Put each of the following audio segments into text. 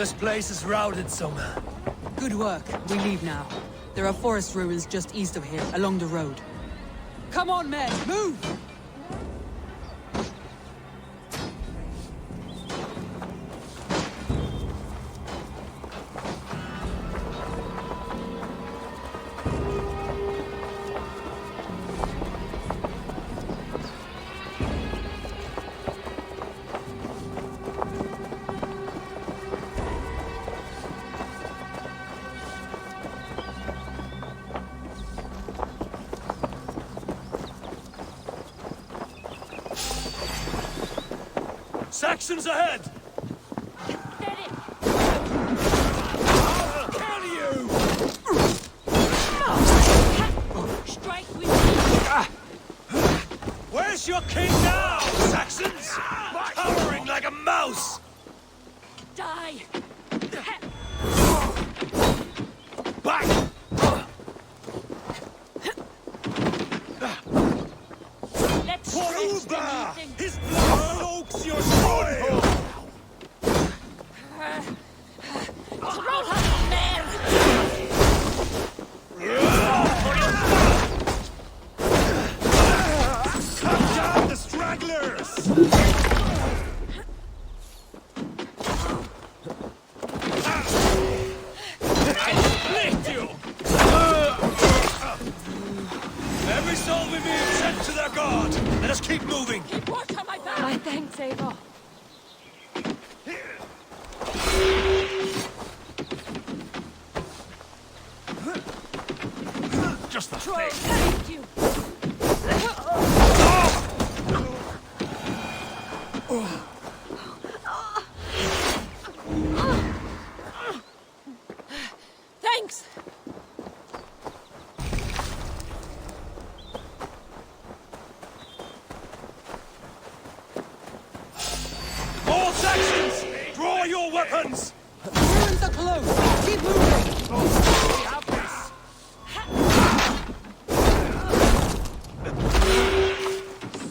This place is routed, Soma. Good work. We leave now. There are forest ruins just east of here, along the road. Come on, men! Move! Saxons ahead! Get it! I'll kill you! Strike with me! Where's your king now, Saxons? Cowering like a mouse! Die! Back! Let's For stretch them Uber! eating. His blood soaks your soil! Throw her there! Cut down the stragglers! I split you! Every soul we meet sent to their god! Let us keep moving! Keep watch on my back! My thanks, Eivor. Just the Troll, thing! thank you! Thanks! All Saxons! Draw your weapons! Ruins are close! Keep moving! We have this!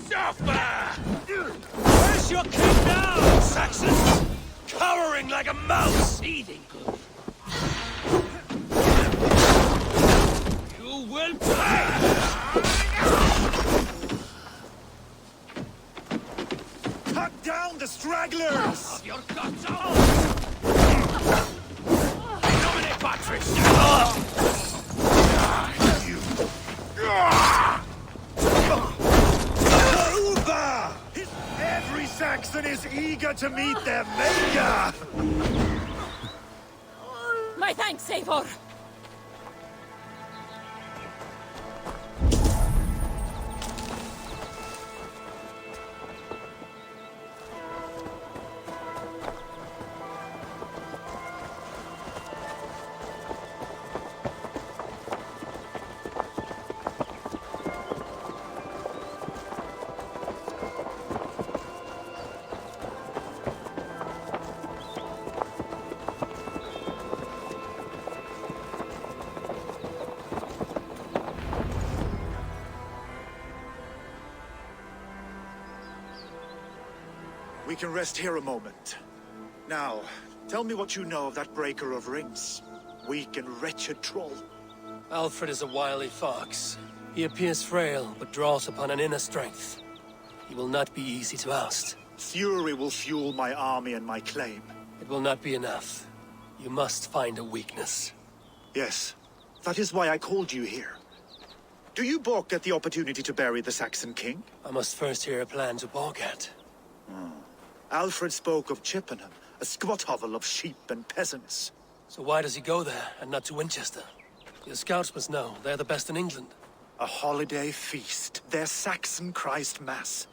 Suffer! Where's your king now, Saxons? Cowering like a mouse! Eating good. You will pay! Cut down the stragglers! Of your guts out! Dominate Patrick! You! Uber! Every Saxon is eager to meet their maker! My thanks, Eivor! We can rest here a moment. Now, tell me what you know of that breaker of rings. Weak and wretched troll. Alfred is a wily fox. He appears frail, but draws upon an inner strength. He will not be easy to oust. Fury will fuel my army and my claim. It will not be enough. You must find a weakness. Yes, that is why I called you here. Do you balk at the opportunity to bury the Saxon king? I must first hear a plan to balk at. Alfred spoke of Chippenham, a squat hovel of sheep and peasants. So why does he go there, and not to Winchester? Your scouts must know, they're the best in England. A holiday feast, their Saxon Christ Mass.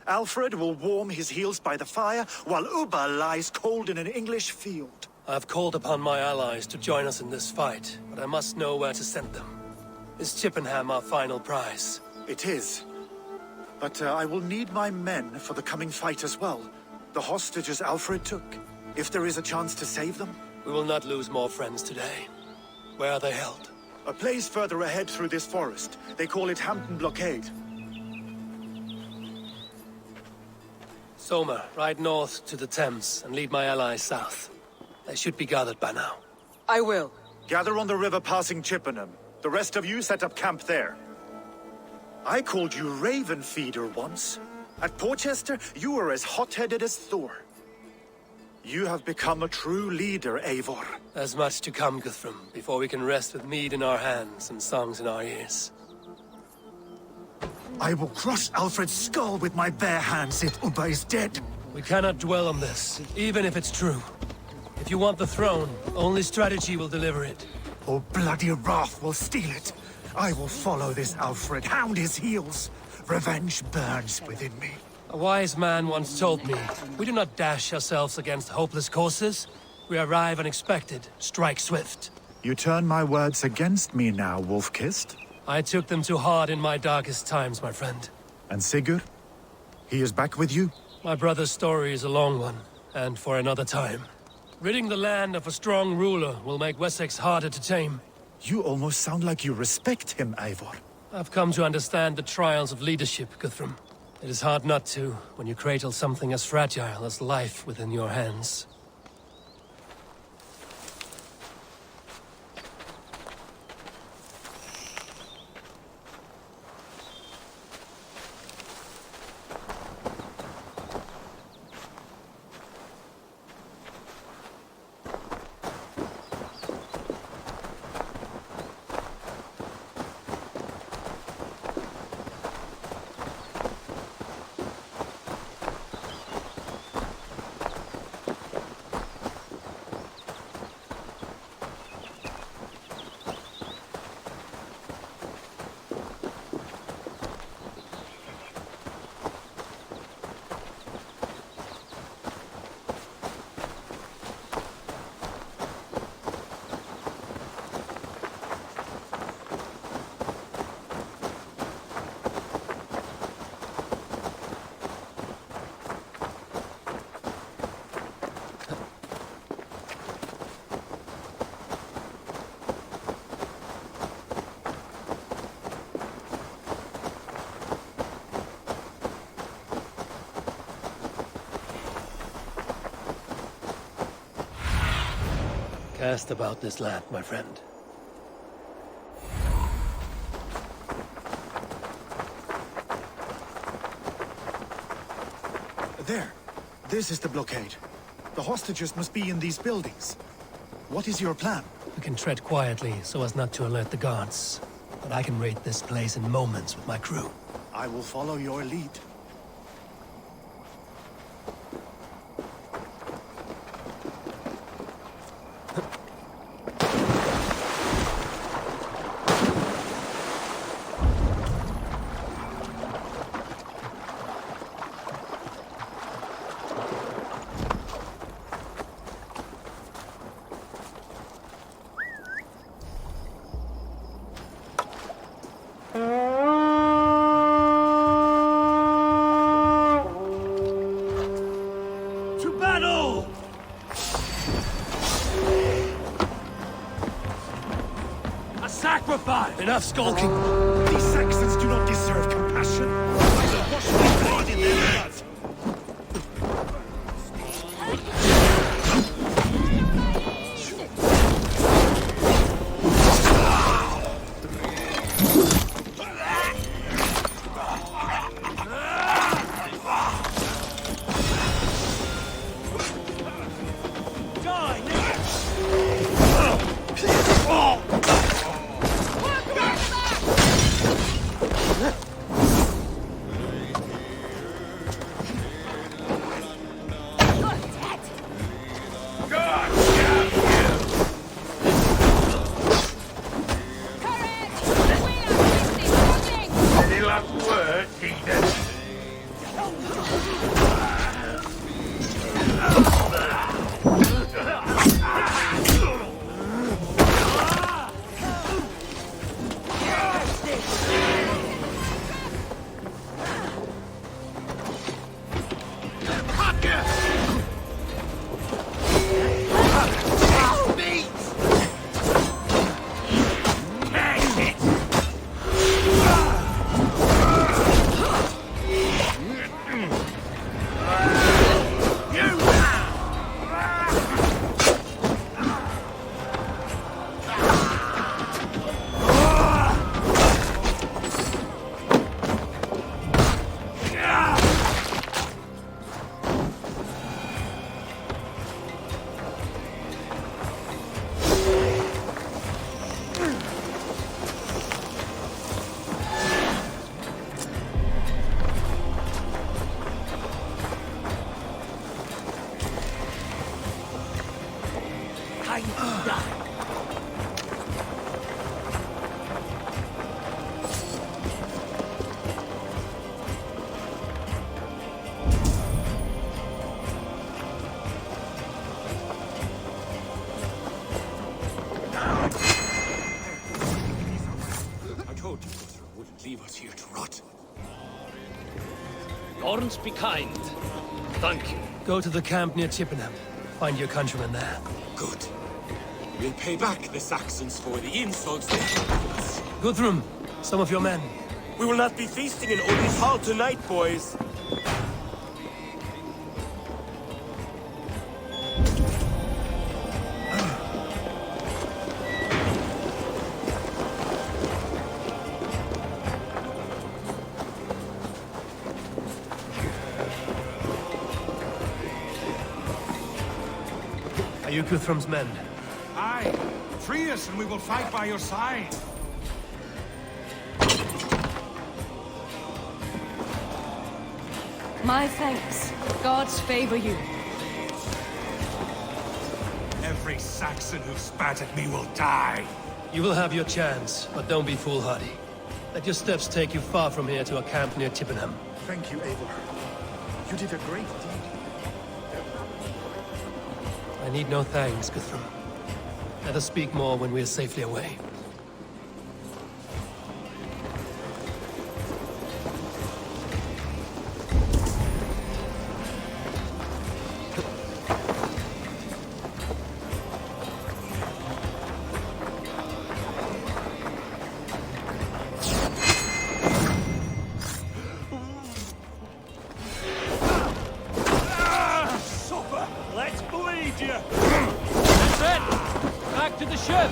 Alfred will warm his heels by the fire, while Uber lies cold in an English field. I've called upon my allies to join us in this fight, but I must know where to send them. Is Chippenham our final prize? It is. But I will need my men for the coming fight as well. The hostages Alfred took. If there is a chance to save them. We will not lose more friends today. Where are they held? A place further ahead through this forest. They call it Hampton Blockade. Soma, ride north to the Thames and lead my allies south. They should be gathered by now. I will. Gather on the river passing Chippenham. The rest of you set up camp there. I called you Raven Feeder once. At Porchester, you were as hot-headed as Thor. You have become a true leader, Eivor. There's much to come, Guthrum, before we can rest with mead in our hands and songs in our ears. I will crush Alfred's skull with my bare hands if Ubba is dead. We cannot dwell on this, even if it's true. If you want the throne, only strategy will deliver it. Or bloody wrath will steal it. I will follow this Alfred, hound his heels. Revenge burns within me. A wise man once told me, we do not dash ourselves against hopeless courses. We arrive unexpected, strike swift. You turn my words against me now, Wolf-Kissed. I took them too hard in my darkest times, my friend. And Sigurd? He is back with you? My brother's story is a long one, and for another time. Ridding the land of a strong ruler will make Wessex harder to tame. You almost sound like you respect him, Eivor. I've come to understand the trials of leadership, Guthrum. It is hard not to, when you cradle something as fragile as life within your hands. Cast about this land, my friend. There. This is the blockade. The hostages must be in these buildings. What is your plan? We can tread quietly so as not to alert the guards. But I can raid this place in moments with my crew. I will follow your lead. Enough skulking! These Saxons do not deserve compassion. I will wash my blade in their blood. leave us here to rot. Lawrence, be kind. Thank you. Go to the camp near Chippenham. Find your countrymen there. Good. We'll pay back the Saxons for the insults they did us. Guthrum, some of your men. We will not be feasting in Odin's hall tonight, boys. Are you Guthrum's men? Aye. Free us and we will fight by your side. My thanks. Gods favor you. Every Saxon who spat at me will die. You will have your chance, but don't be foolhardy. Let your steps take you far from here to a camp near Chippenham. Thank you, Eivor. You did a great deed. I need no thanks, Guthrum. Let us speak more when we are safely away. Let's bleed you! That's it! Back to the ship!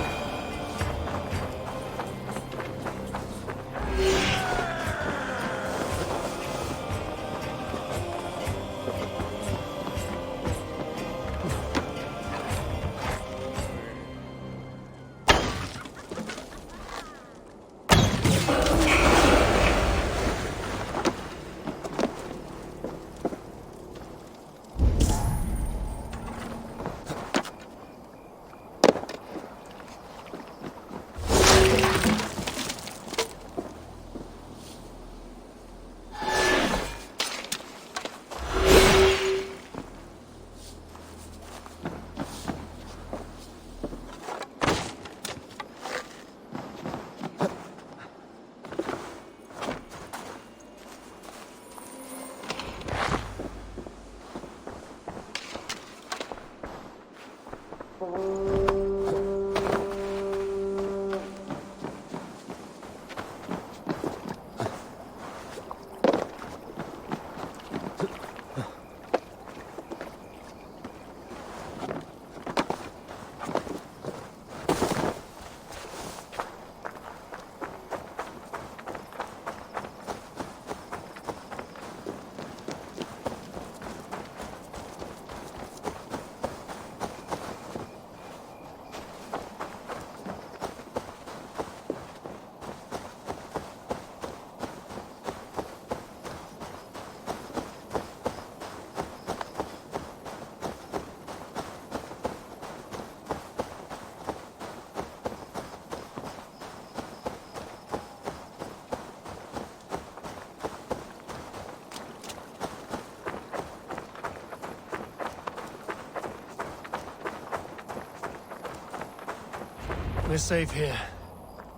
We're safe here.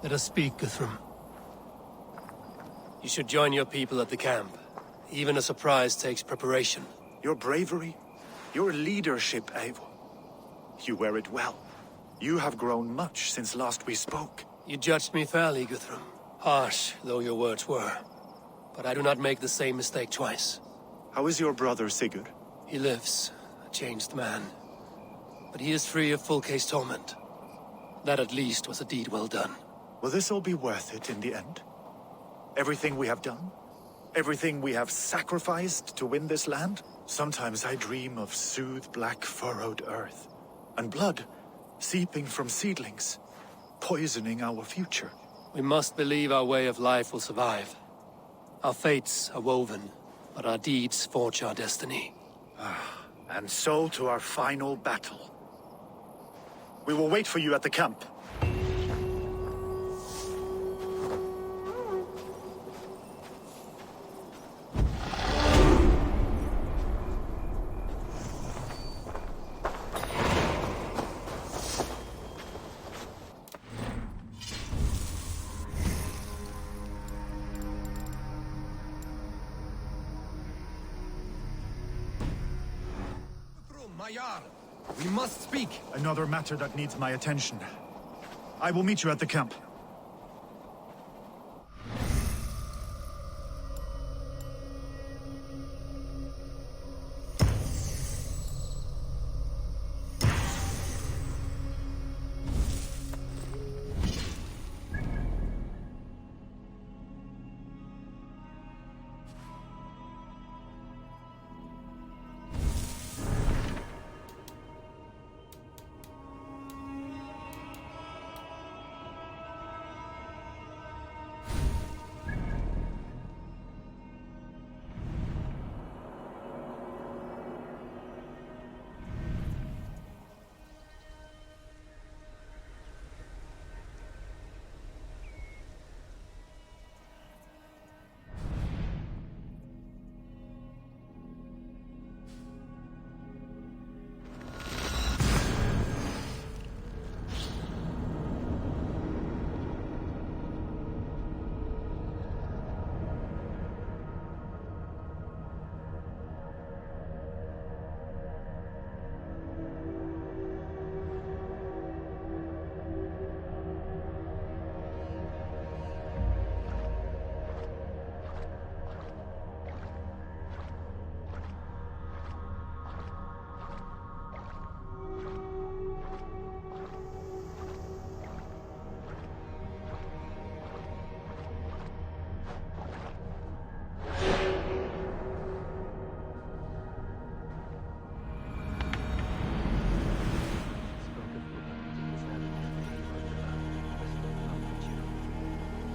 Let us speak, Guthrum. You should join your people at the camp. Even a surprise takes preparation. Your bravery, your leadership, Eivor. You wear it well. You have grown much since last we spoke. You judged me fairly, Guthrum. Harsh though your words were. But I do not make the same mistake twice. How is your brother Sigurd? He lives, a changed man. But he is free of full case torment. That at least was a deed well done. Will this all be worth it in the end? Everything we have done? Everything we have sacrificed to win this land? Sometimes I dream of soothed black furrowed earth. And blood seeping from seedlings, poisoning our future. We must believe our way of life will survive. Our fates are woven, but our deeds forge our destiny. And so to our final battle. We will wait for you at the camp. my Jarl. We must speak. Another matter that needs my attention. I will meet you at the camp.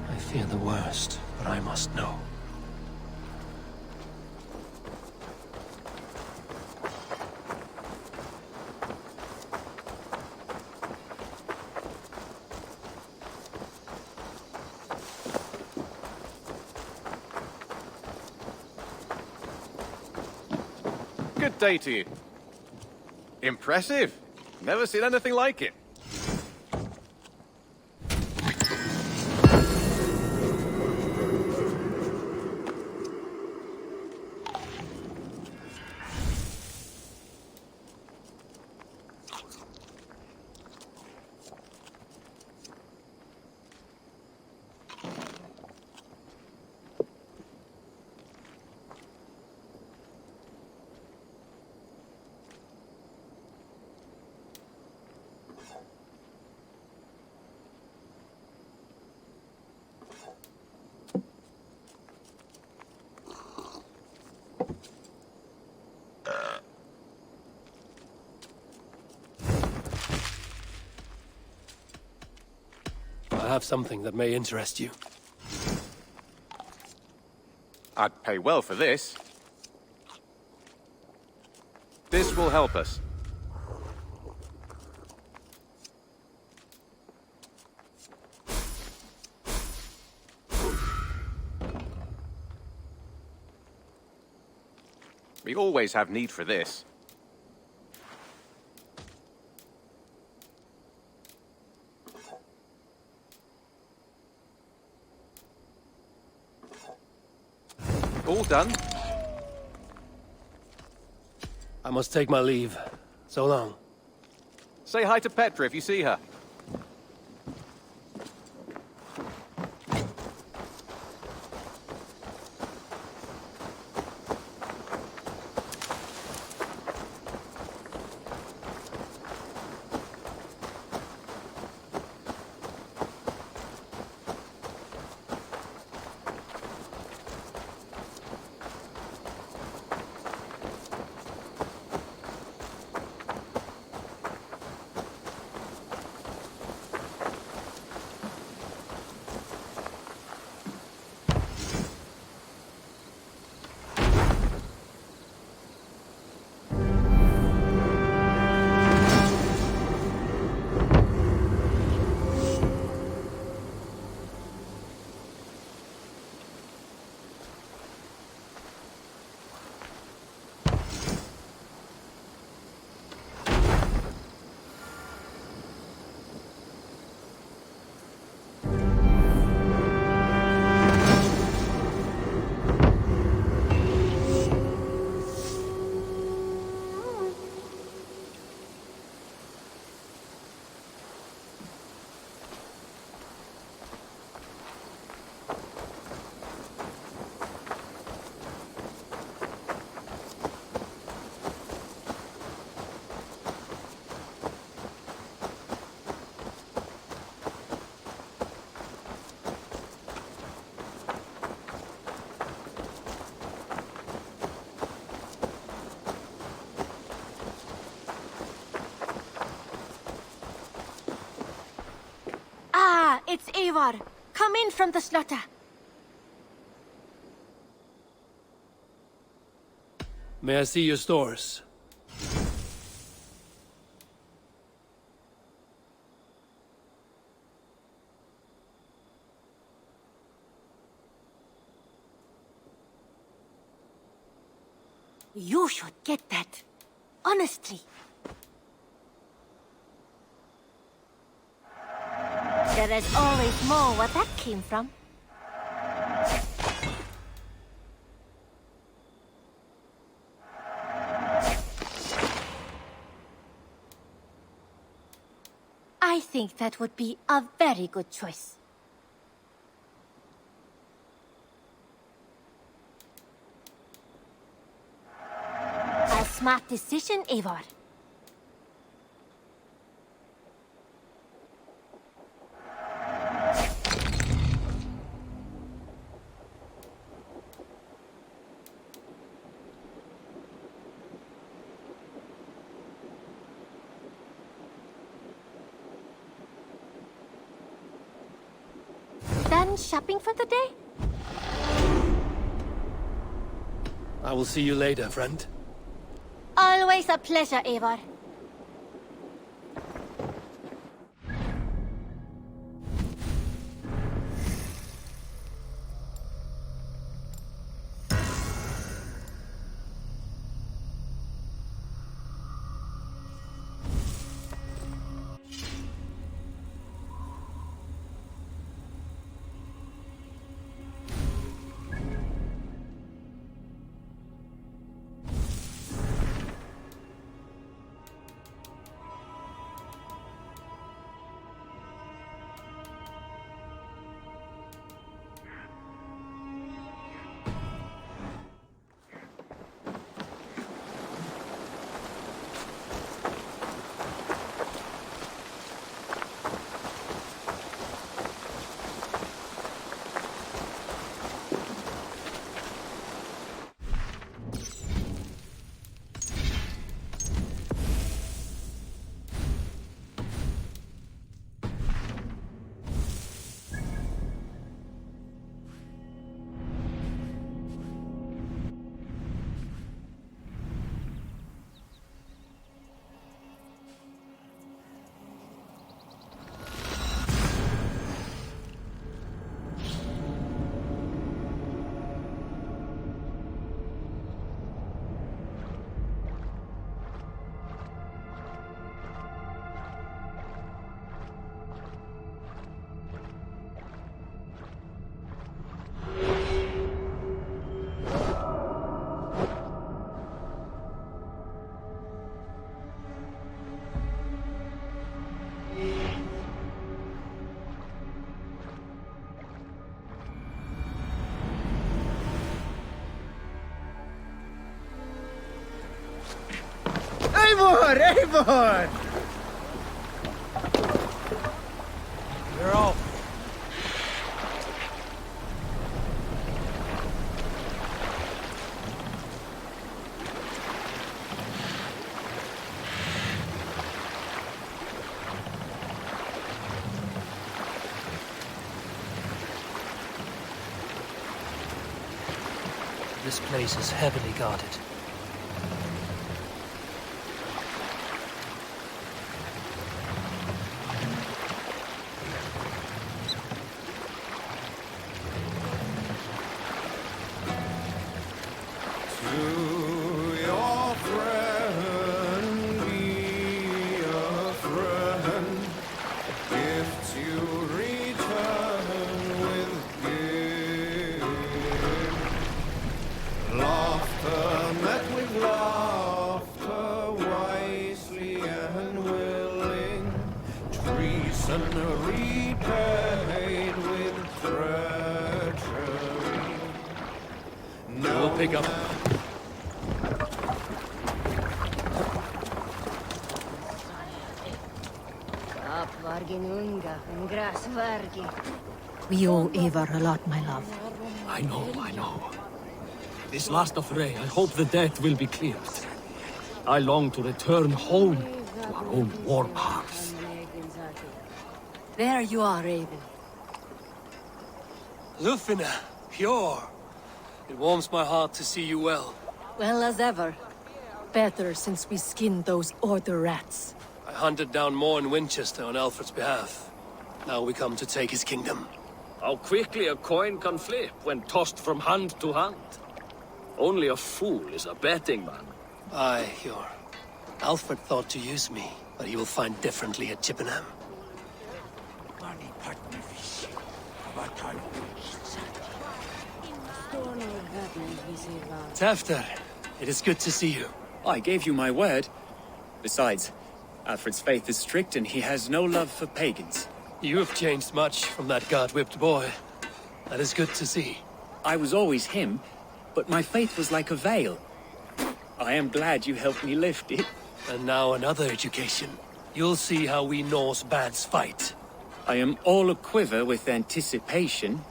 I fear the worst, but I must know. Good day to you. Impressive. Never seen anything like it. I have something that may interest you. I'd pay well for this. This will help us. We always have need for this. All done. I must take my leave. So long. Say hi to Petra if you see her. It's Eivor. Come in from the slaughter. May I see your stores? You should get that. Honestly. There is always more where that came from. I think that would be a very good choice. A smart decision, Eivor. Done shopping for the day? I will see you later, friend. Always a pleasure, Eivor. Eivor! Eivor! You're off. This place is heavily guarded. We'll pick up. We owe Eivor a lot, my love. I know. This last affray, I hope the debt will be cleared. I long to return home to our own warm hearths. There you are, Raven. Lufina, pure. It warms my heart to see you well. Well as ever. Better since we skinned those Order rats. I hunted down more in Winchester on Alfred's behalf. Now we come to take his kingdom. How quickly a coin can flip when tossed from hand to hand. Only a fool is a betting man. Aye, Eivor. Alfred thought to use me, but he will find differently at Chippenham. Tafter, it is good to see you. I gave you my word. Besides, Alfred's faith is strict and he has no love for pagans. You have changed much from that God-whipped boy. That is good to see. I was always him, but my faith was like a veil. I am glad you helped me lift it. And now another education. You'll see how we Norse bads fight. I am all aquiver with anticipation.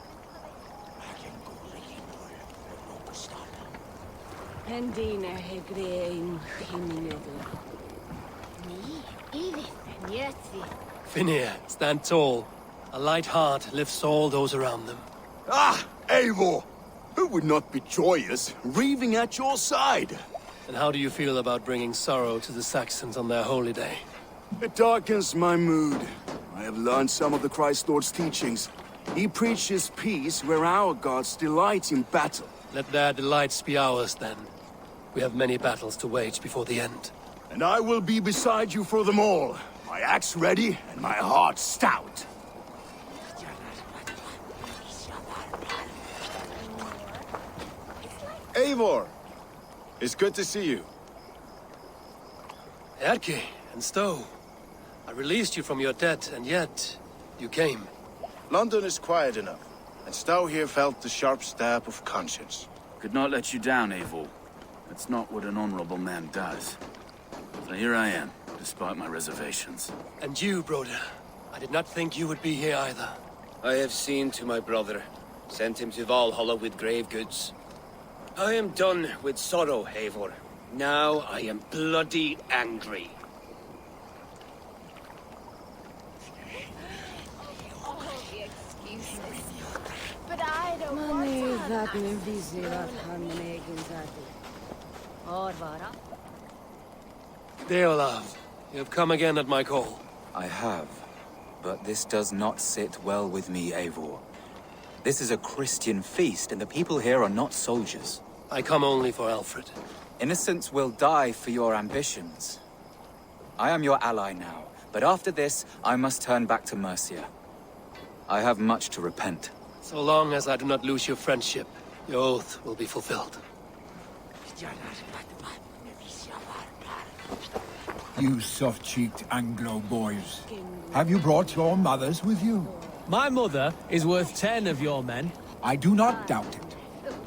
Finir, stand tall. A light heart lifts all those around them. Ah, Eivor! Who would not be joyous, raving at your side? And how do you feel about bringing sorrow to the Saxons on their holy day? It darkens my mood. I have learned some of the Christ Lord's teachings. He preaches peace where our gods delight in battle. Let their delights be ours, then. We have many battles to wage before the end. And I will be beside you for them all. My axe ready and my heart stout. Eivor! It's good to see you. Erke and Stowe. I released you from your debt, and yet you came. London is quiet enough, and Stowe here felt the sharp stab of conscience. Could not let you down, Eivor. That's not what an honorable man does. So here I am, despite my reservations. And you, Broder. I did not think you would be here either. I have seen to my brother, sent him to Valhalla with grave goods. I am done with sorrow, Eivor. Now I am bloody angry. But I don't want Deolav, you have come again at my call. I have, but this does not sit well with me, Eivor. This is a Christian feast, and the people here are not soldiers. I come only for Alfred. Innocents will die for your ambitions. I am your ally now, but after this, I must turn back to Mercia. I have much to repent. So long as I do not lose your friendship, your oath will be fulfilled. You soft-cheeked Anglo boys. Have you brought your mothers with you? My mother is worth 10 of your men. I do not doubt it.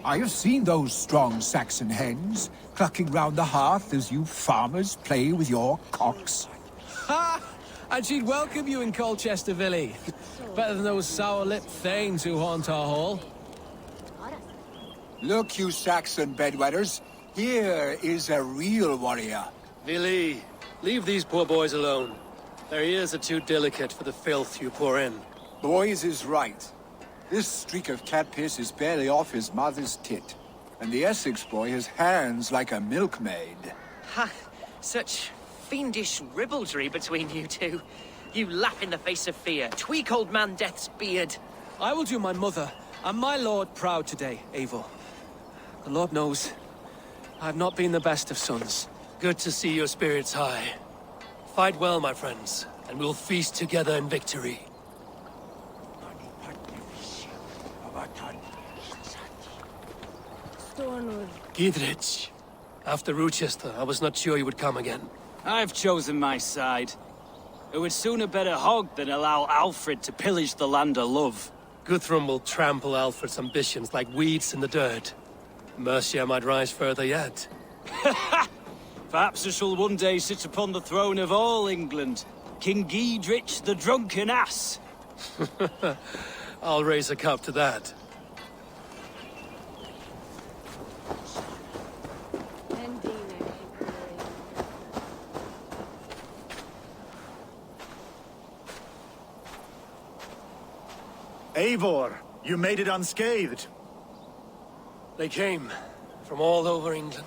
I have seen those strong Saxon hens clucking round the hearth as you farmers play with your cocks. Ha! And she'd welcome you in Colchester Villy. Better than those sour-lipped thanes who haunt our hall. Look, you Saxon bedwetters. Here is a real warrior. Vili, leave these poor boys alone. Their ears are too delicate for the filth you pour in. Boys is right. This streak of cat piss is barely off his mother's tit. And the Essex boy has hands like a milkmaid. Ha! Such fiendish ribaldry between you two. You laugh in the face of fear, tweak old man Death's beard. I will do my mother and my lord proud today, Eivor. The Lord knows, I have not been the best of sons. Good to see your spirits high. Fight well, my friends, and we'll feast together in victory. Gidrich, after Rochester, I was not sure you would come again. I've chosen my side. It would sooner bet a hog than allow Alfred to pillage the land of love. Guthrum will trample Alfred's ambitions like weeds in the dirt. Mercia might rise further yet. Perhaps I shall one day sit upon the throne of all England. King Giedrich the drunken ass. I'll raise a cup to that. Eivor, You made it unscathed. They came from all over England.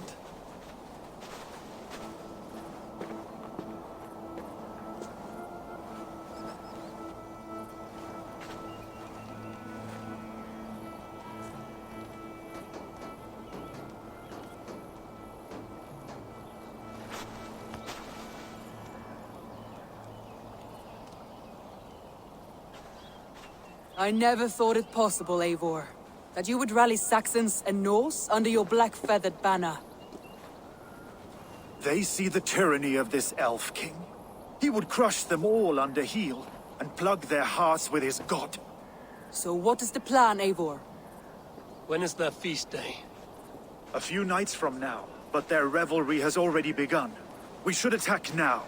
I never thought it possible, Eivor, that you would rally Saxons and Norse under your black-feathered banner. They see the tyranny of this elf king. He would crush them all under heel and plug their hearts with his god. So what is the plan, Eivor? When is their feast day? A few nights from now, but their revelry has already begun. We should attack now.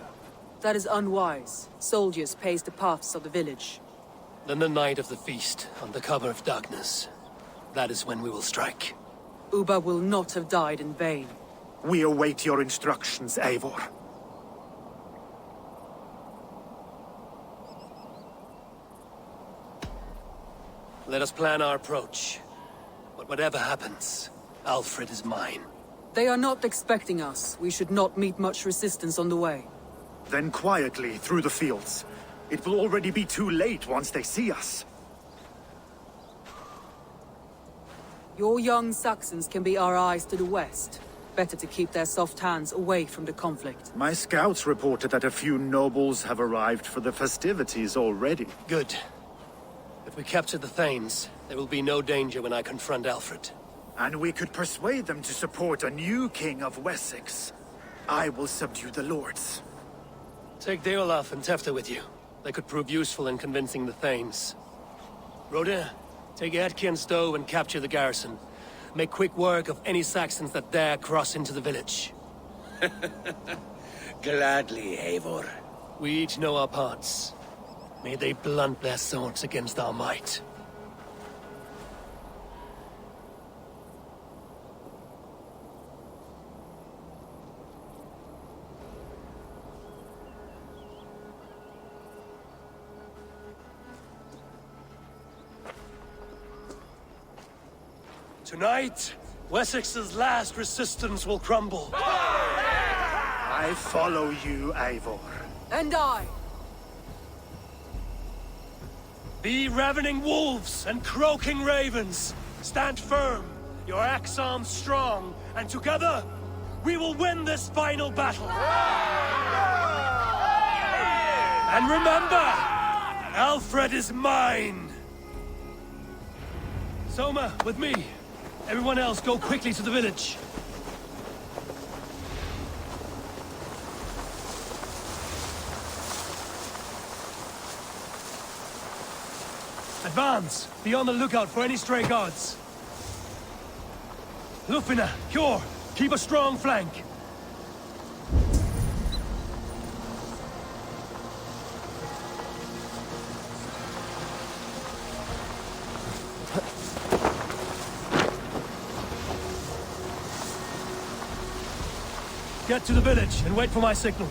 That is unwise. Soldiers pace the paths of the village. Then the night of the feast, under cover of darkness. That is when we will strike. Uba will not have died in vain. We await your instructions, Eivor. Let us plan our approach. But whatever happens, Alfred is mine. They are not expecting us. We should not meet much resistance on the way. Then quietly through the fields. It will already be too late once they see us. Your young Saxons can be our eyes to the west. Better to keep their soft hands away from the conflict. My scouts reported that a few nobles have arrived for the festivities already. Good. If we capture the Thanes, there will be no danger when I confront Alfred. And we could persuade them to support a new king of Wessex. I will subdue the lords. Take Deolaf and Tefta with you. They could prove useful in convincing the Thanes. Rodin, take Etki and Stowe and capture the garrison. Make quick work of any Saxons that dare cross into the village. Gladly, Eivor. We each know our parts. May they blunt their swords against our might. Tonight, Wessex's last resistance will crumble. I follow you, Eivor. And I. Be ravening wolves and croaking ravens. Stand firm, your axe arms strong, and together, we will win this final battle. And remember, Alfred is mine. Soma, with me. Everyone else, go quickly to the village. Advance! Be on the lookout for any stray guards. Lufina, Hjor, keep a strong flank. Get to the village and wait for my signal.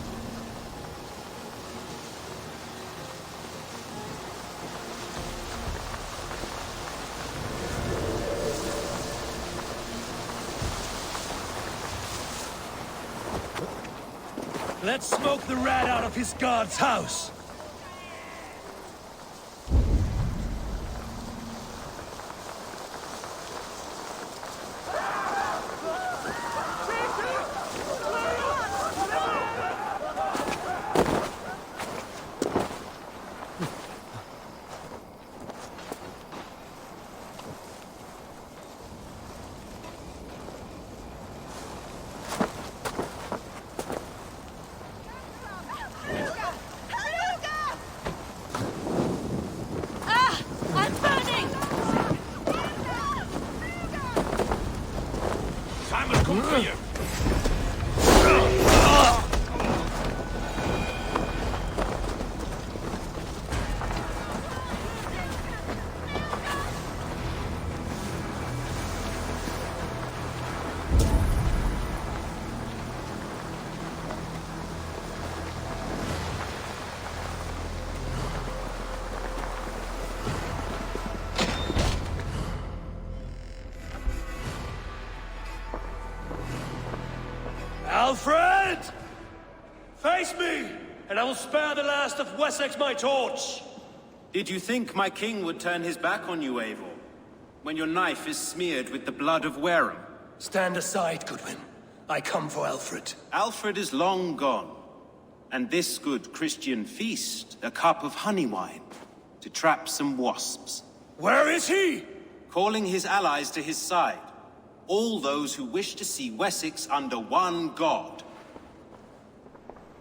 Let's smoke the rat out of his guard's house. Face me, and I will spare the last of Wessex my torch! Did you think my king would turn his back on you, Eivor? When your knife is smeared with the blood of Wareham? Stand aside, Goodwin. I come for Alfred. Alfred is long gone. And this good Christian feast, a cup of honey wine, to trap some wasps. Where is he? Calling his allies to his side. All those who wish to see Wessex under one god.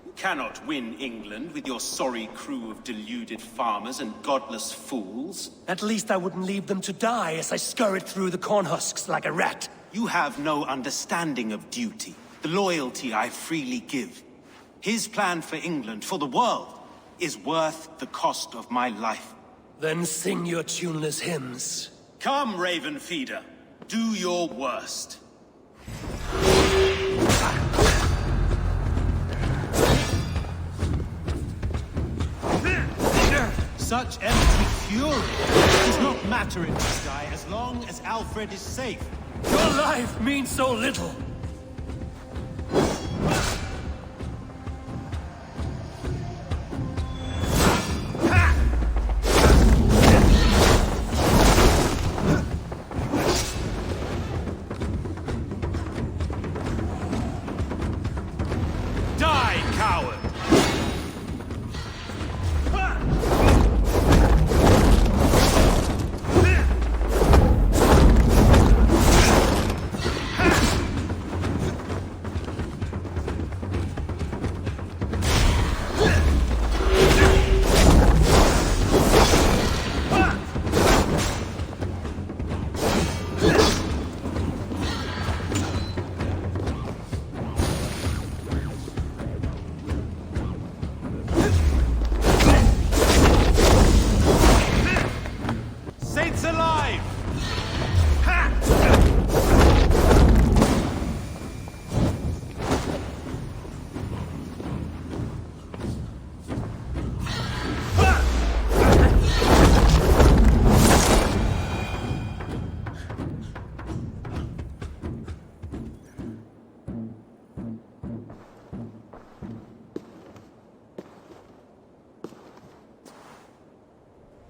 You cannot win England with your sorry crew of deluded farmers and godless fools. At least I wouldn't leave them to die as I scurried through the corn husks like a rat. You have no understanding of duty, the loyalty I freely give. His plan for England, for the world, is worth the cost of my life. Then sing your tuneless hymns. Come, Raven Feeder. Do your worst. Such empty fury does not matter in this guy as long as Alfred is safe. Your life means so little.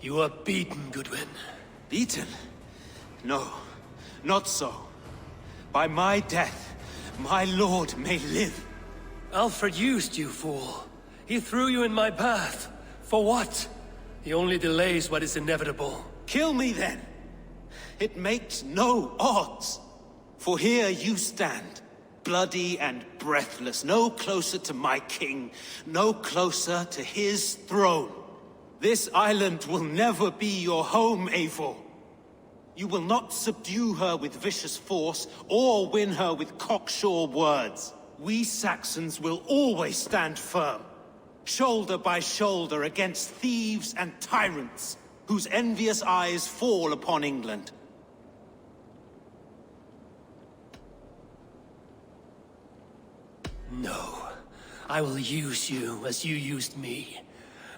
You are beaten, Goodwin. Beaten? No, not so. By my death, my lord may live. Alfred used you, fool. He threw you in my path. For what? He only delays what is inevitable. Kill me then. It makes no odds. For here you stand, bloody and breathless, no closer to my king, no closer to his throne. This island will never be your home, Eivor. You will not subdue her with vicious force, or win her with cocksure words. We Saxons will always stand firm, shoulder by shoulder against thieves and tyrants, whose envious eyes fall upon England. No, I will use you as you used me.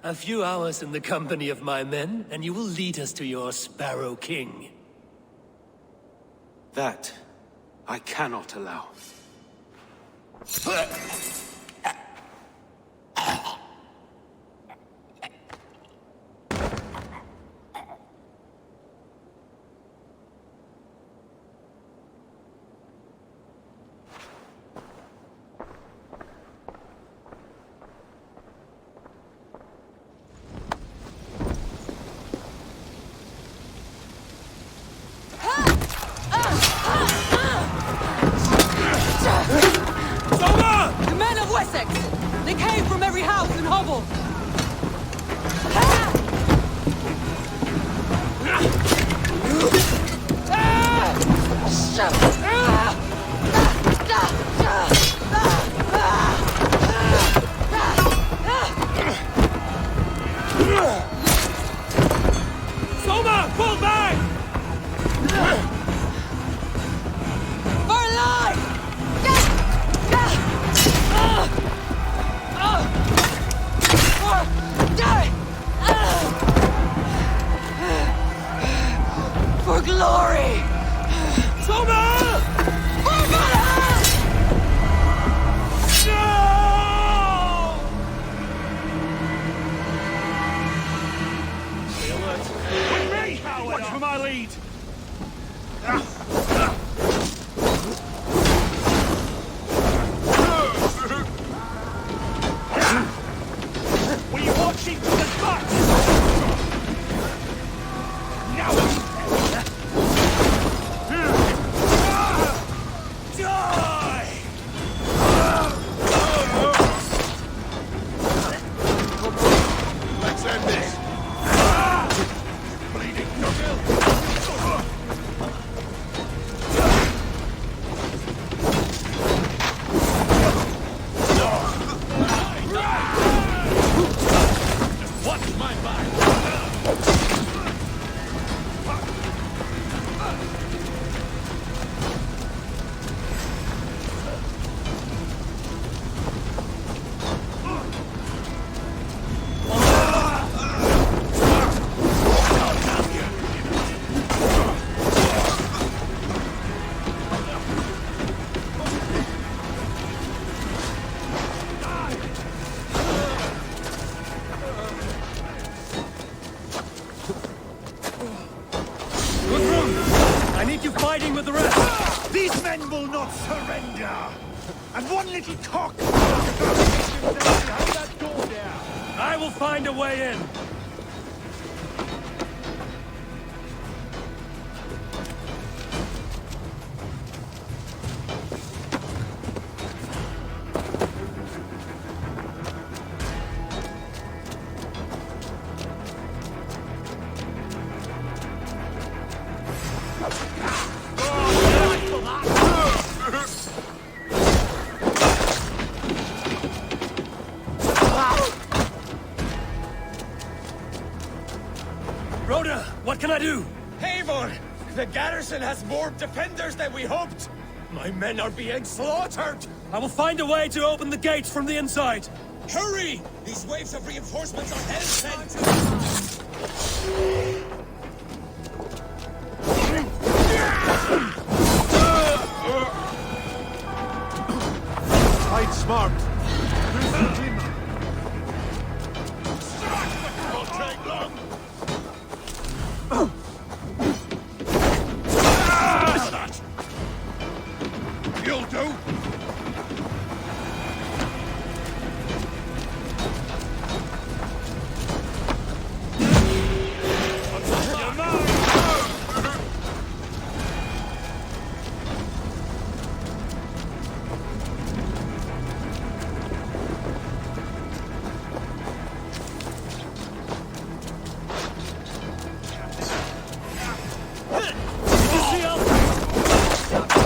A few hours in the company of my men, and you will lead us to your Sparrow King. That I cannot allow. The men of Wessex! They came from every house and hovel! Soma, pull back! For life! For glory! Soma! For Valhalla! No! With me! Watch for my lead! Were you watching from the back? Now die! Let's end this! Bleeding knuckle! Watch my back! I need you fighting with the rest! These men will not surrender! And one little cock behind that door there! I will find a way in! Rhoda, what can I do? Eivor! The garrison has more defenders than we hoped! My men are being slaughtered! I will find a way to open the gates from the inside! Hurry! These waves of reinforcements are hell-sent! Fight smart! Won't take long! You'll do!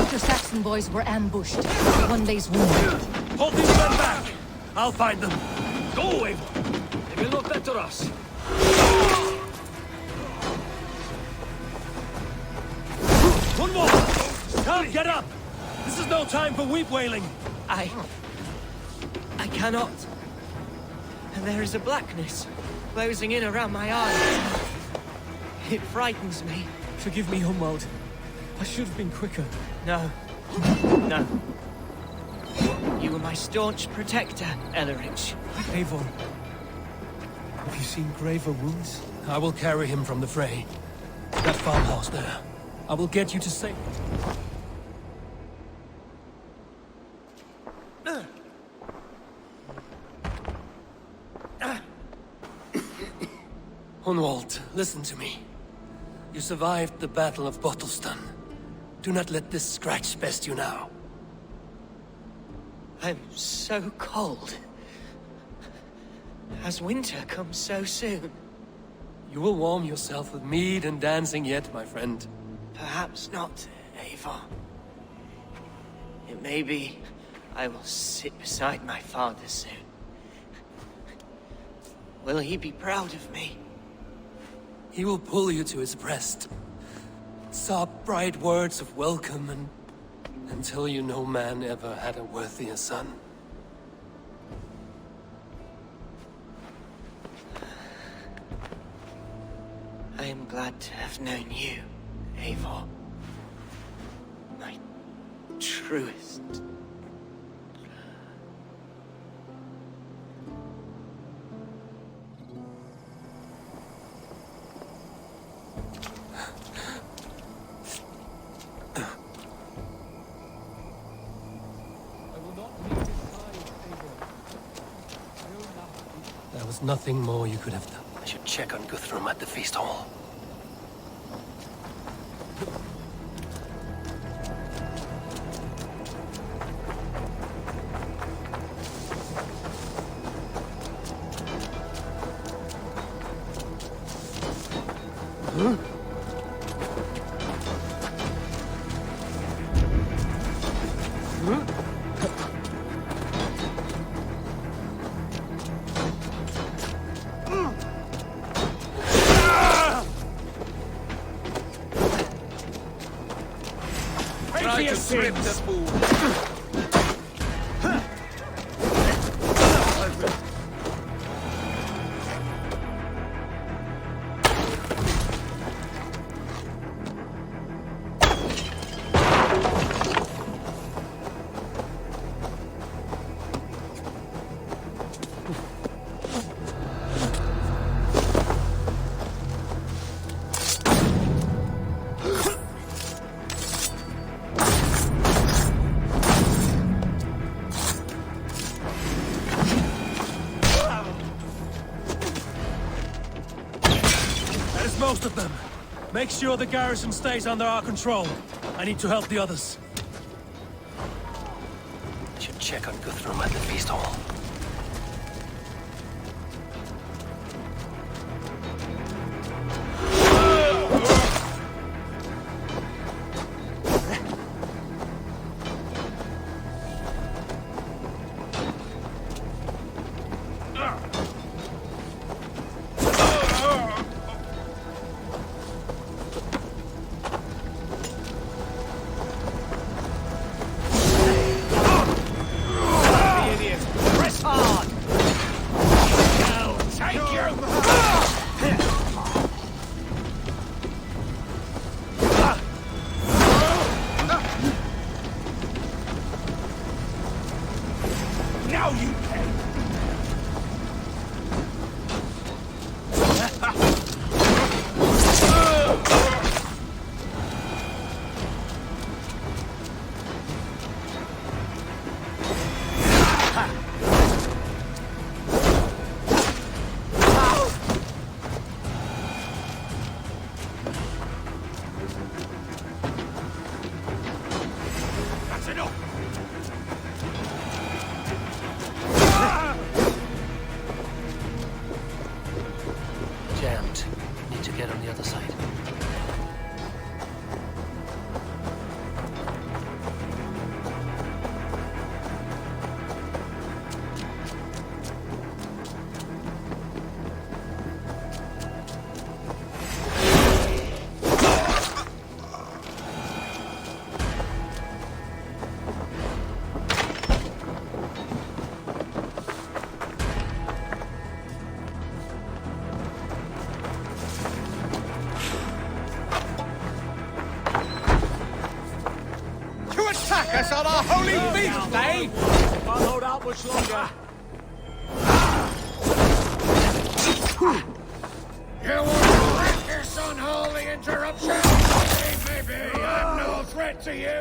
The Saxon boys were ambushed. One lays wounded. Hold these men back! I'll find them! Go, Eivor! They will not better us. One more! Come, get up! This is no time for weep wailing! I cannot. And there is a blackness closing in around my eyes. It frightens me. Forgive me, Humwald. I should have been quicker. No. No. You were my staunch protector, Ellerich. Eivor, have you seen graver wounds? I will carry him from the fray. That farmhouse there. I will get you to safety. Hunwald, listen to me. You survived the Battle of Bottleston. Do not let this scratch best you now. I'm so cold. Has winter come so soon? You will warm yourself with mead and dancing yet, my friend. Perhaps not, Eivor. It may be I will sit beside my father soon. Will he be proud of me? He will pull you to his breast. Sob bright words of welcome and tell you no man ever had a worthier son. I am glad to have known you, Eivor. My truest. There was nothing more you could have done. I should check on Guthrum at the feast hall. Try to strip the food. Most of them. Make sure the garrison stays under our control. I need to help the others. I should check on Guthrum at the feast hall. Now you pay! That's enough! Jammed. Need to get on the other side. Attack us on our holy feast day! Can't hold out much longer. You want to wreck this unholy interruption? Maybe I'm no threat to you!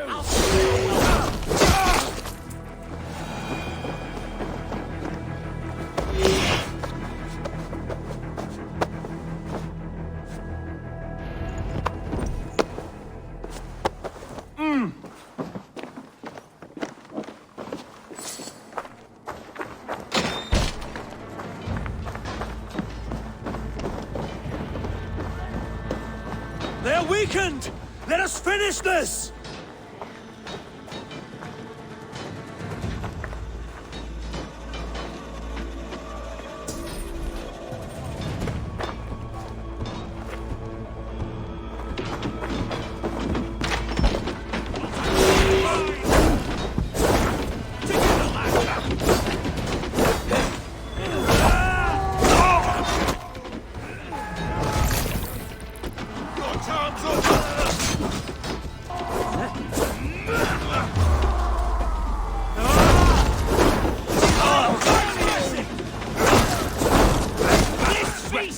They're weakened! Let us finish this!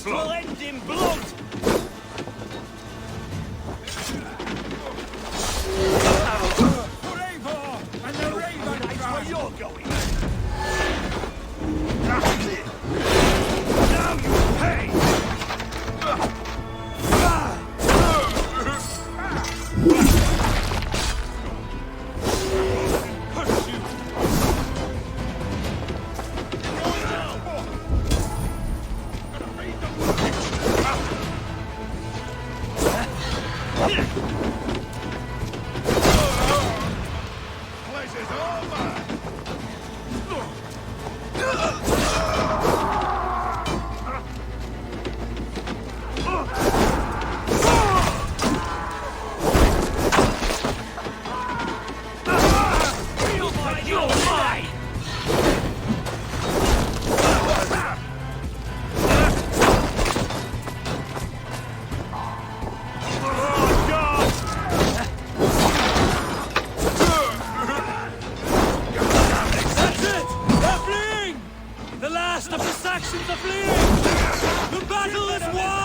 Will end in blood! Place is all mine. Saxons are fleeing! The battle is won!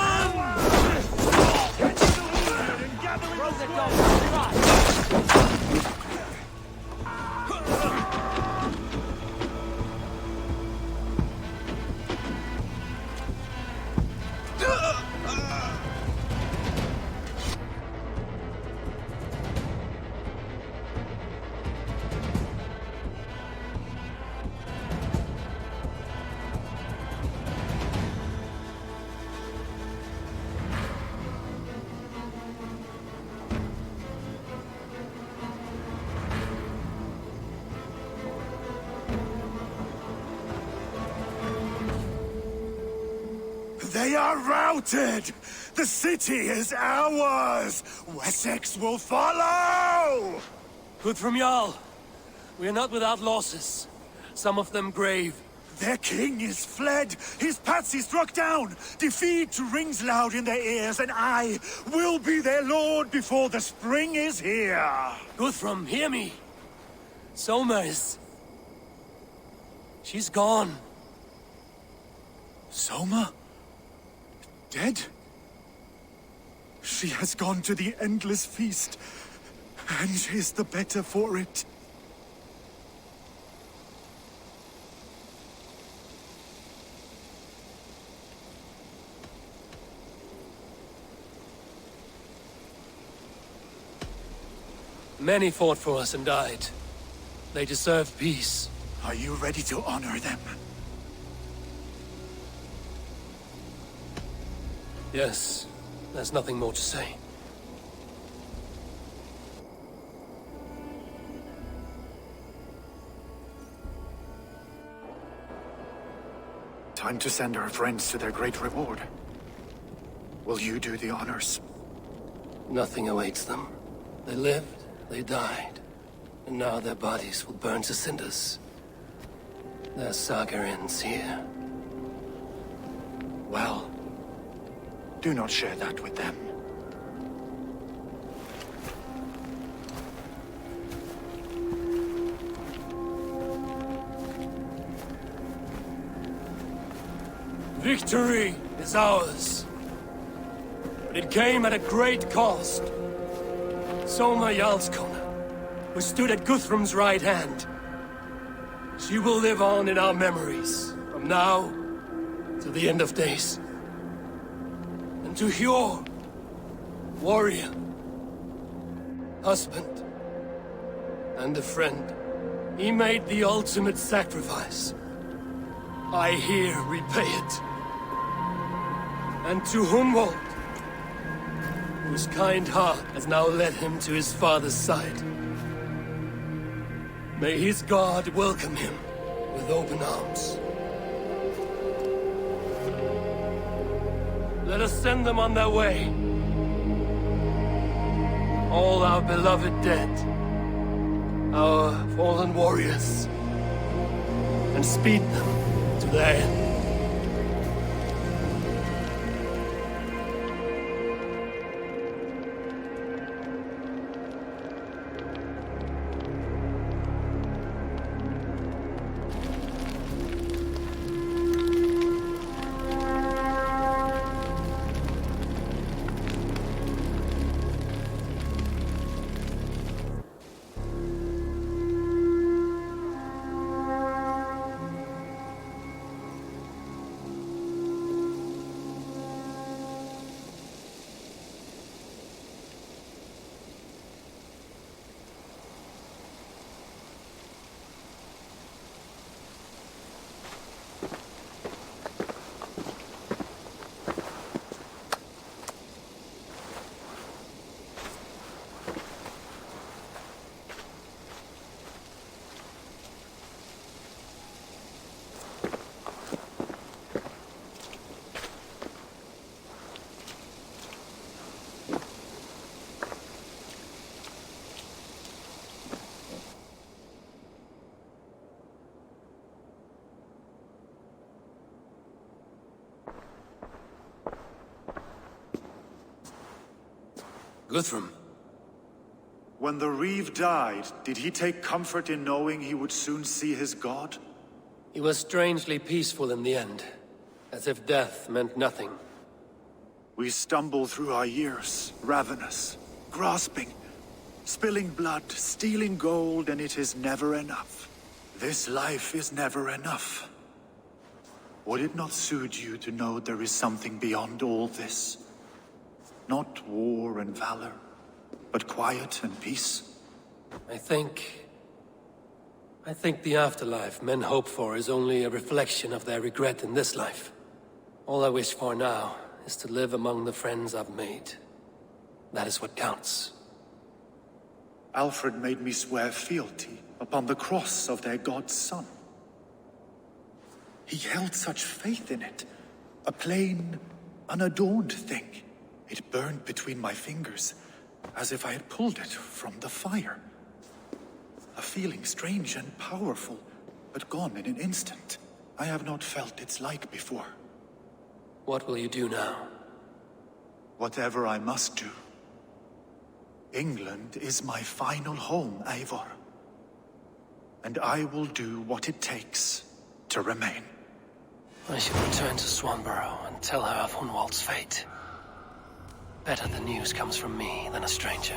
They are routed! The city is ours! Wessex will follow! Guthrum Jarl, we are not without losses. Some of them grave. Their king is fled! His patsy struck down! Defeat rings loud in their ears, and I will be their lord before the spring is here! Guthrum, hear me! Soma is... she's gone. Soma? Dead? She has gone to the endless feast, and is the better for it. Many fought for us and died. They deserve peace. Are you ready to honor them? Yes, there's nothing more to say. Time to send our friends to their great reward. Will you do the honors? Nothing awaits them. They lived, they died, and now their bodies will burn to cinders. Their saga ends here. Well, do not share that with them. Victory is ours. But it came at a great cost. Soma Jarlskona, who stood at Guthrum's right hand. She will live on in our memories, from now to the end of days. And to Hjor, warrior, husband, and a friend, he made the ultimate sacrifice. I here repay it. And to Hunwald, whose kind heart has now led him to his father's side. May his God welcome him with open arms. Let us send them on their way. All our beloved dead, our fallen warriors, and speed them to their end. Guthrum. When the Reeve died, did he take comfort in knowing he would soon see his god? He was strangely peaceful in the end, as if death meant nothing. We stumble through our years, ravenous, grasping, spilling blood, stealing gold, and it is never enough. This life is never enough. Would it not soothe you to know there is something beyond all this? Not war and valor, but quiet and peace? I think the afterlife men hope for is only a reflection of their regret in this life. All I wish for now is to live among the friends I've made. That is what counts. Alfred made me swear fealty upon the cross of their god's son. He held such faith in it, a plain, unadorned thing. It burned between my fingers, as if I had pulled it from the fire. A feeling strange and powerful, but gone in an instant. I have not felt its like before. What will you do now? Whatever I must do. England is my final home, Eivor. And I will do what it takes to remain. I should return to Swanborough and tell her of Hunwald's fate. Better the news comes from me than a stranger.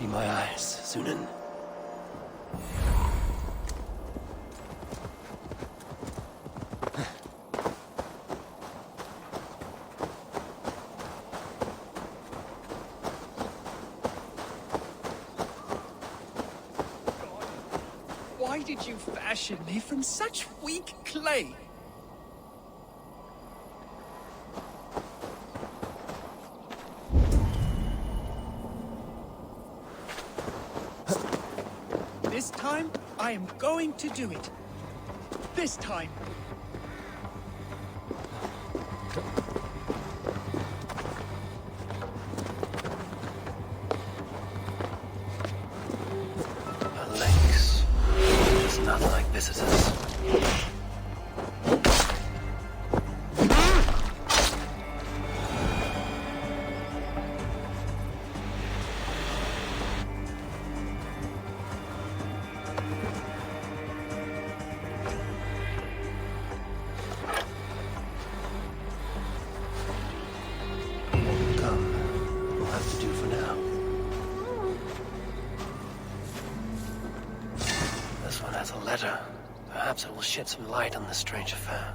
My eyes, Sunan. Why did you fashion me from such weak clay? time, I am going to do it. This time. A lynx. It's not like visitors. Perhaps it will shed some light on this strange affair.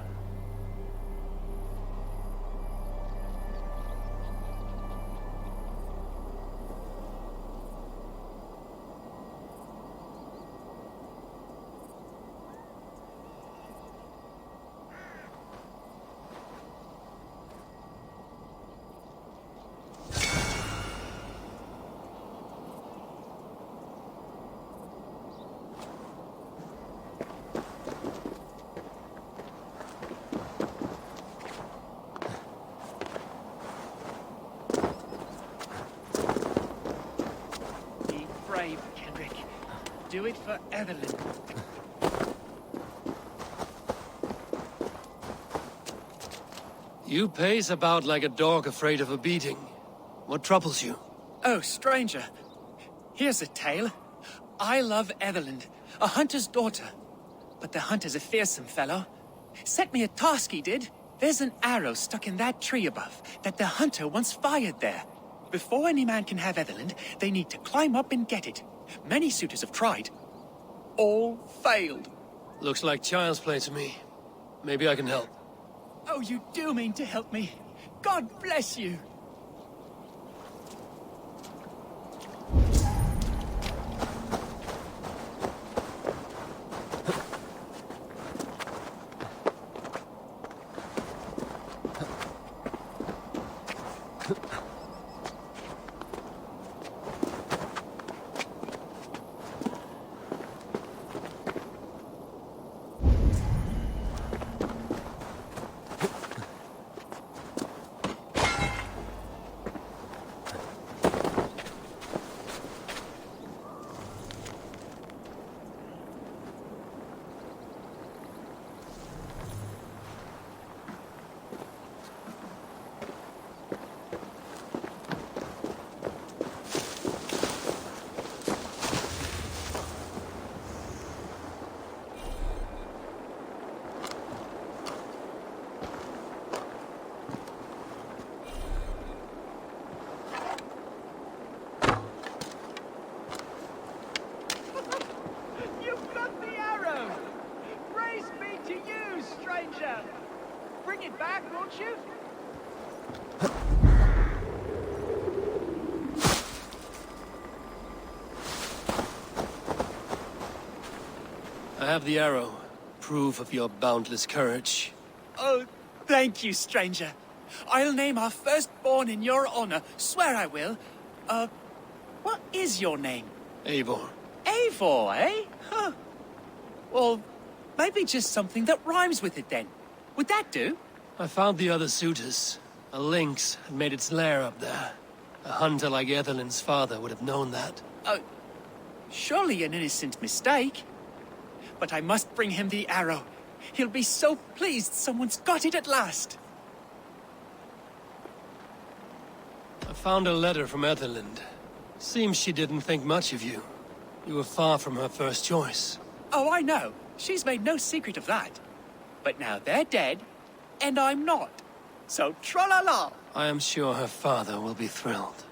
Do it for Evelyn. You pace about like a dog afraid of a beating. What troubles you? Oh, stranger. Here's a tale. I love Evelyn, a hunter's daughter. But the hunter's a fearsome fellow. Set me a task, he did. There's an arrow stuck in that tree above that the hunter once fired there. Before any man can have Evelyn, they need to climb up and get it. Many suitors have tried. All failed. Looks like child's play to me. Maybe I can help. Oh, you do mean to help me. God bless you. Bring it back, won't you? I have the arrow. Proof of your boundless courage. Oh, thank you, stranger. I'll name our firstborn in your honor. Swear I will. What is your name? Eivor. Eivor, eh? Huh. Well, maybe just something that rhymes with it then. Would that do? I found the other suitors. A lynx had made its lair up there. A hunter like Ethelyn's father would have known that. Surely an innocent mistake. But I must bring him the arrow. He'll be so pleased someone's got it at last. I found a letter from Ethelyn. Seems she didn't think much of you. You were far from her first choice. Oh, I know. She's made no secret of that. But now they're dead, and I'm not. So tra-la-la! I am sure her father will be thrilled.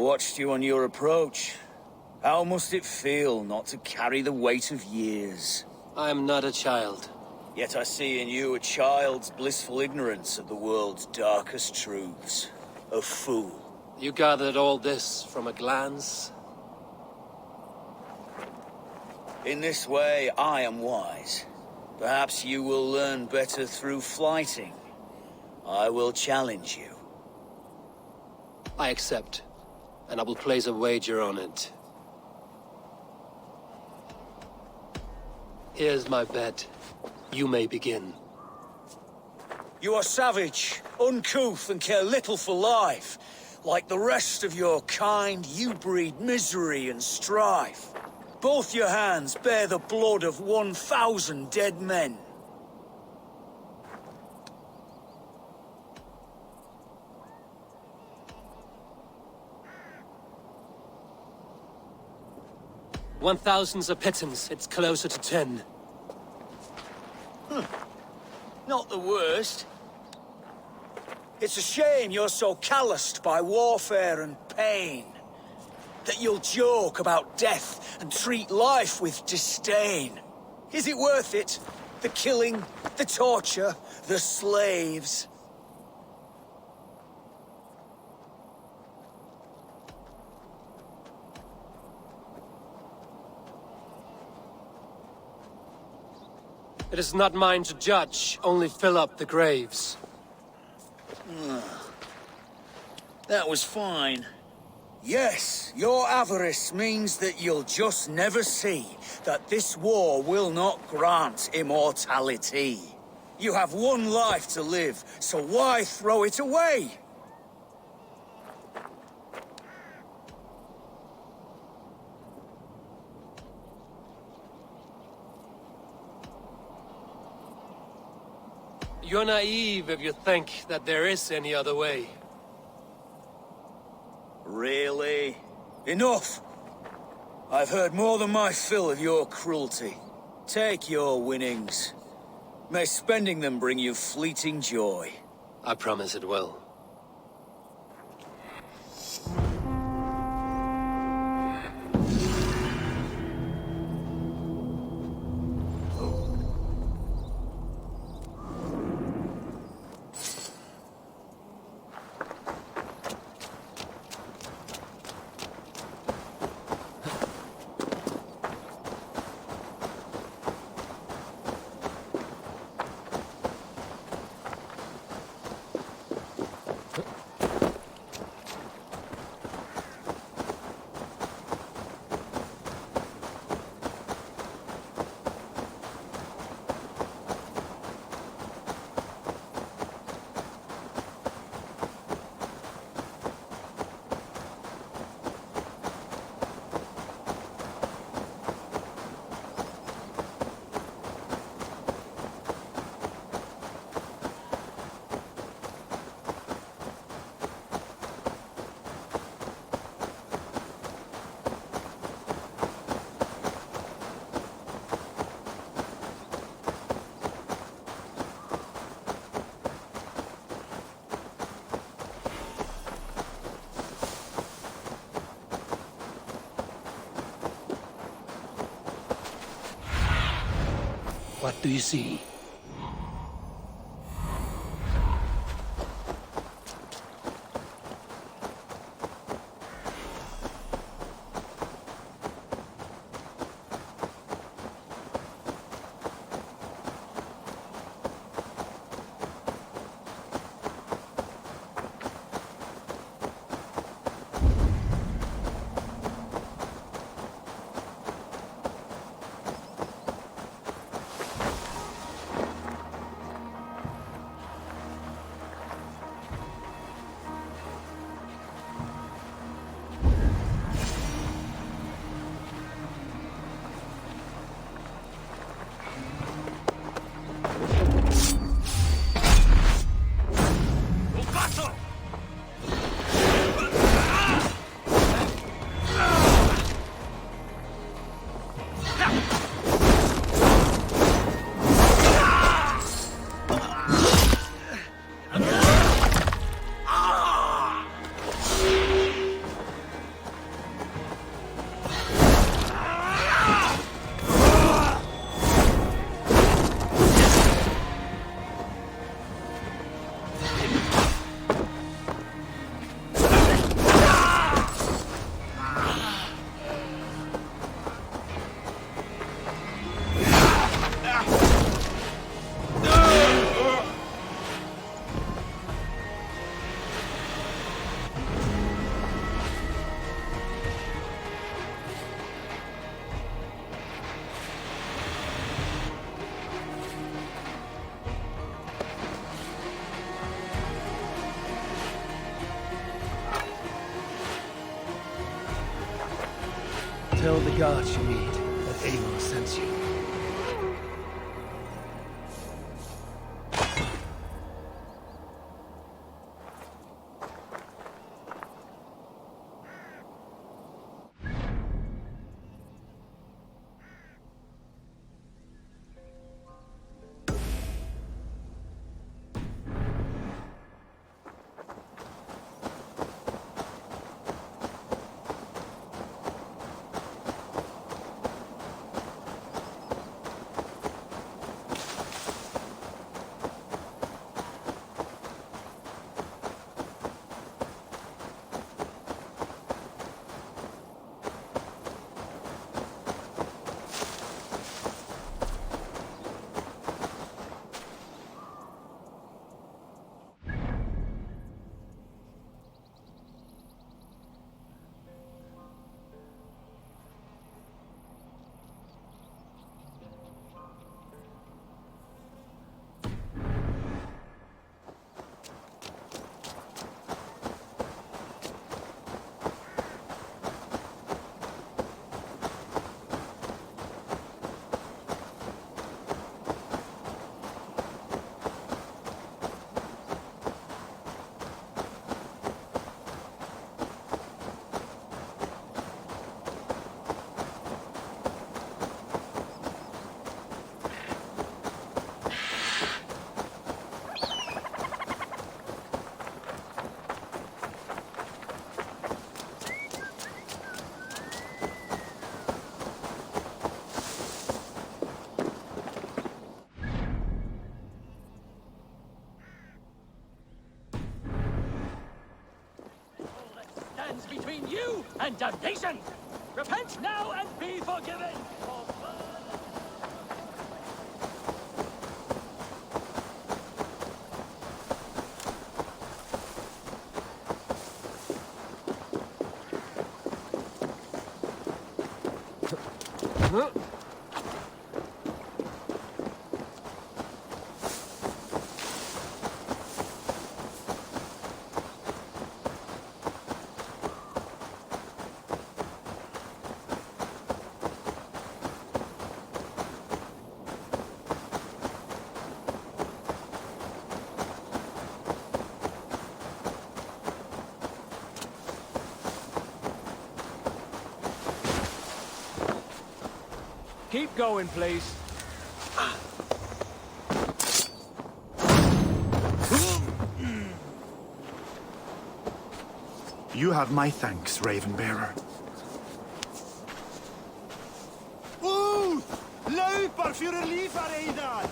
watched you on your approach. How must it feel not to carry the weight of years? I am not a child. Yet I see in you a child's blissful ignorance of the world's darkest truths. A fool. You gathered all this from a glance? In this way, I am wise. Perhaps you will learn better through flighting. I will challenge you. I accept, and I will place a wager on it. Here's my bet. You may begin. You are savage, uncouth, and care little for life. Like the rest of your kind, you breed misery and strife. Both your hands bear the blood of 1,000 dead men. $1,000's a pittance. It's closer to 10. Not the worst. It's a shame you're so calloused by warfare and pain. That you'll joke about death and treat life with disdain. Is it worth it? The killing, the torture, the slaves. It is not mine to judge, only fill up the graves. That was fine. Yes, your avarice means that you'll just never see that this war will not grant immortality. You have one life to live, so why throw it away? You're naive if you think that there is any other way. Really? Enough! I've heard more than my fill of your cruelty. Take your winnings. May spending them bring you fleeting joy. I promise it will. What do you see? Tell the gods you meet that Eivor sends you. Between you and damnation! Repent now and be forgiven! Keep going, please. You have my thanks, Ravenbearer. Løper for Relive, Eivor!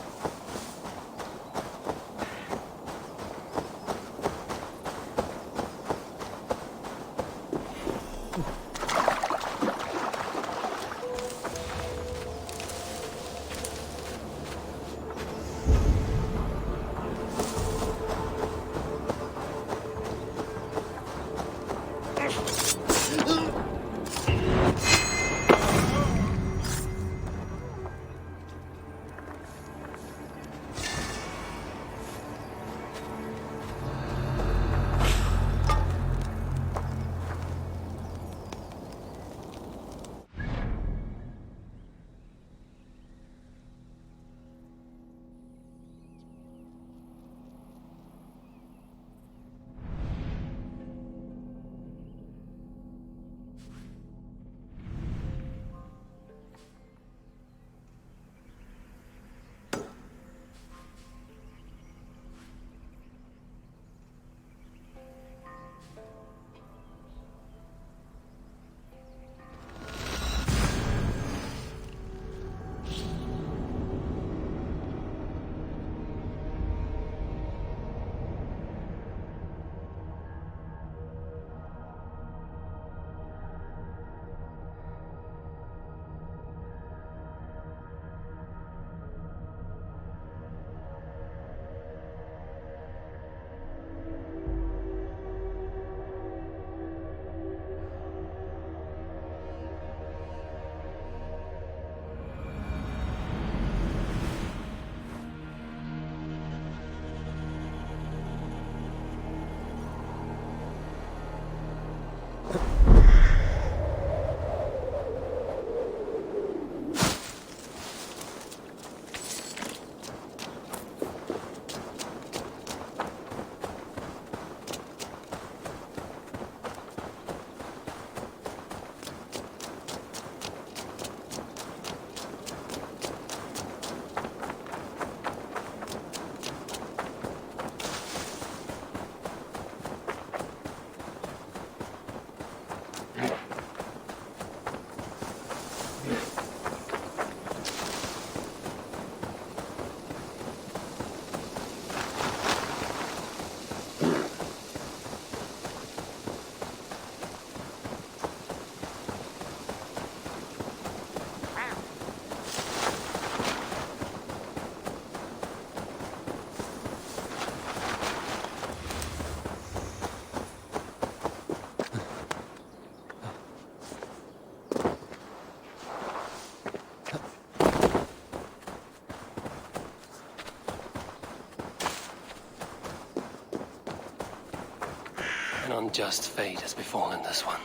Unjust fate has befallen this one.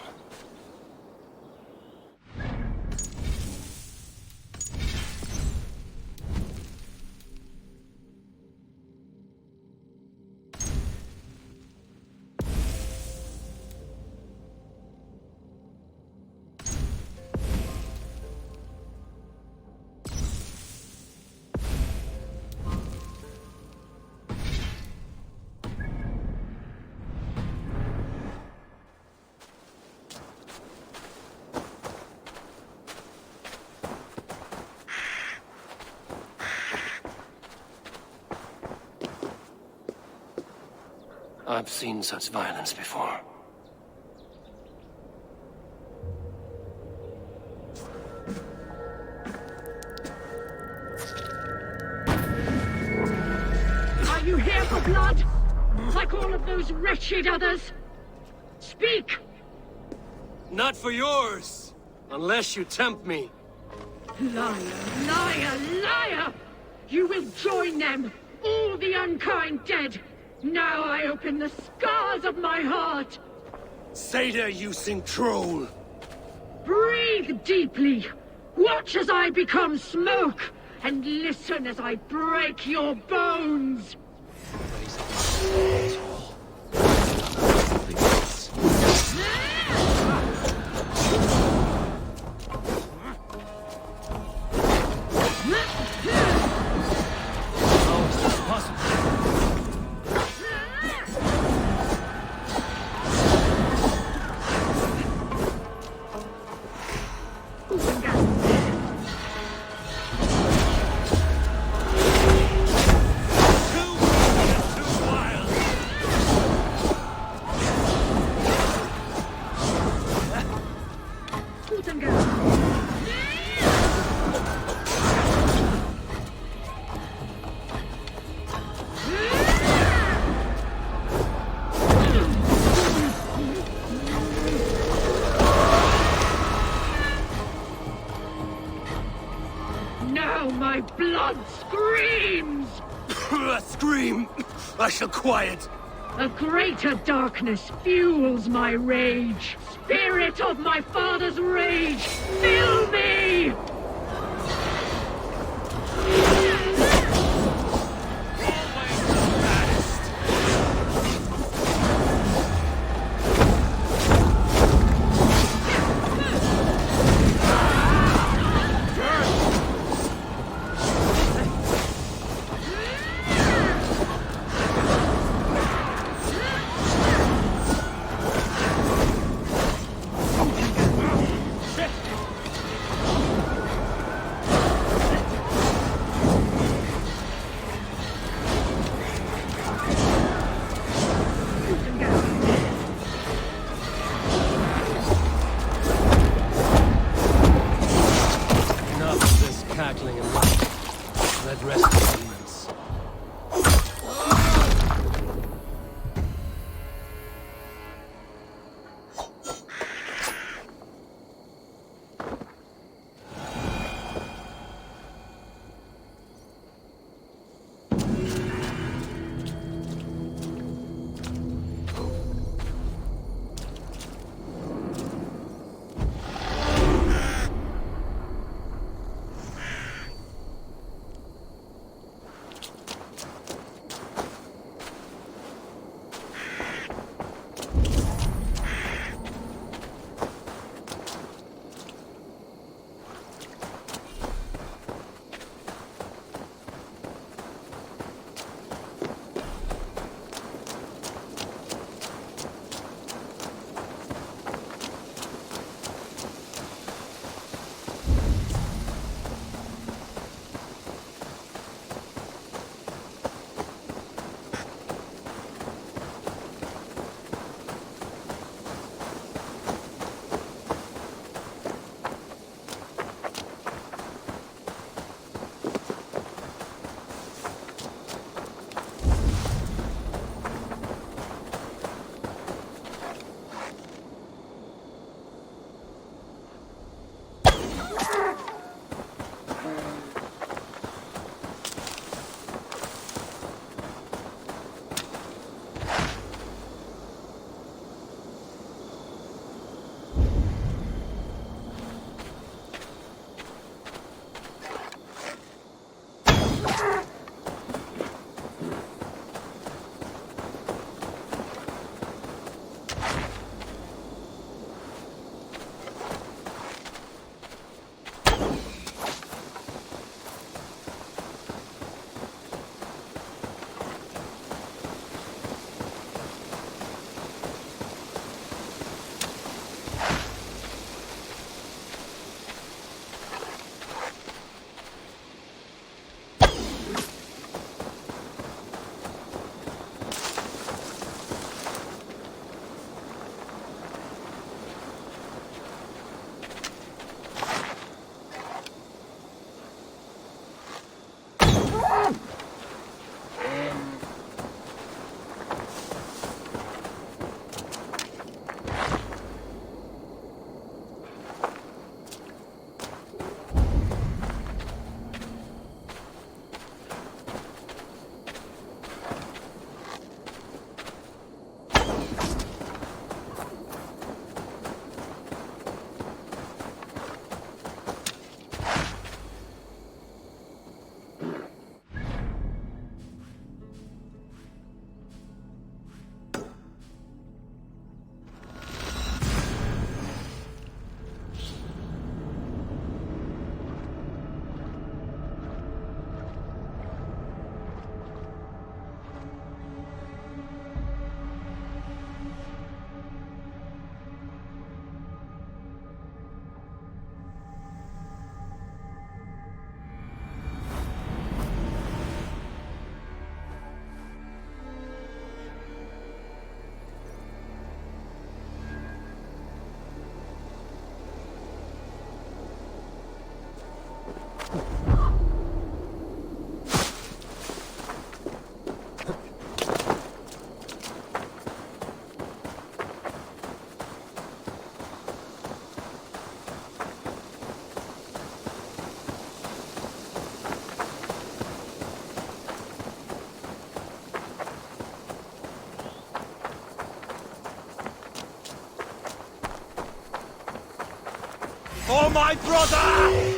I've seen such violence before. Are you here for blood? Like all of those wretched others? Speak! Not for yours! Unless you tempt me. Liar, liar, liar! You will join them, all the unkind dead! Now I open the scars of my heart! Seda, you sing troll! Breathe deeply! Watch as I become smoke! And listen as I break your bones! Now my blood screams! Scream! I shall quiet. A greater darkness fuels my rage. Spirit of my father's rage, fill me! Cackling and laughing. Let rest the demons. my brother!